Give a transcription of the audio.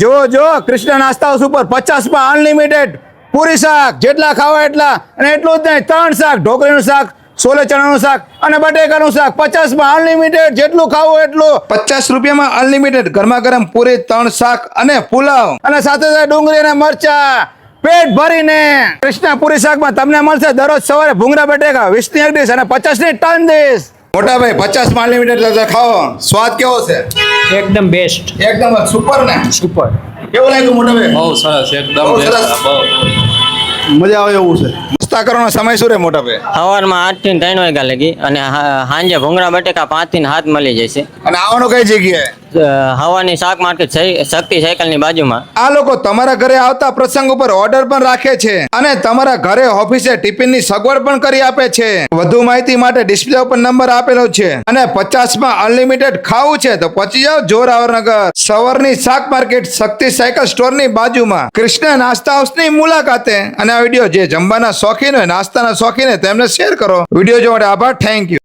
જો જો કૃષ્ણ નાસ્તા હાઉસ ઉપર 50 માં અનલિમિટેડ પૂરી શાક, જેટલા ખાવા એટલા, અને એટલું જ નહીં 3 શાક, ઢોકળીનું શાક, છોલે ચણાનું શાક અને બટેકાનું શાક 50 માં અનલિમિટેડ, જેટલું ખાવું એટલું. 50 રૂપિયામાં અનલિમિટેડ ગરમા ગરમ પૂરી, 3 શાક અને પુલાવ, અને સાથે સાથે ડુંગળી અને મરચા પેટ ભરીને. કૃષ્ણ પૂરી શાકમાં તમને મળશે દરરોજ સવારે ભૂંગળા બટેકા 20 ની એક ડીશ અને 50 ની 3 ડીશ. મોટા ભાઈ 50 માં અનલિમિટેડ ખાઓ, સ્વાદ કેવો છે? એકદમ બેસ્ટ, એકદમ સુપર ને. સુપર. કેવું લાગ્યું મોટા ભાઈ? બહુ સરસ, એકદમ બહુ best. સરસ. બહુ. મજા આવે એવું છે. નાસ્તા કરવાનો સમય શું રે મોટા ભાઈ? સવારમાં 8 થી 3 વાગ્યા લગી, અને સાંજે ભૂંગળા બટેકા 5 થી 7 મળી જશે. અને આવવાનું કઈ જગ્યાએ? હવાની શાક માર્કેટ શક્તિ સાયકલની બાજુમાં. આ લોકો તમારા ઘરે આવતા પ્રસંગ ઉપર ઓર્ડર પણ રાખે છે અને તમારા ઘરે ઓફિસે ટિફિનની સગવડ પણ કરી આપે છે. વધુ માહિતી માટે ડિસ્પ્લે ઉપર નંબર આપેલો છે. અને 50 માં અનલિમિટેડ ખાવું છે તો પહોંચી જાઓ જોરાવરનગર, સવારની શાક માર્કેટ શક્તિ સાયકલ સ્ટોરની બાજુમાં, કૃષ્ણ નાસ્તા હાઉસની મુલાકાતે. અને આ વિડીયો જે જમવાના શોખીન હોય, નાસ્તાના શોખીન હોય તેમને શેર કરો. વિડીયો જોવા માટે આભાર. Thank you.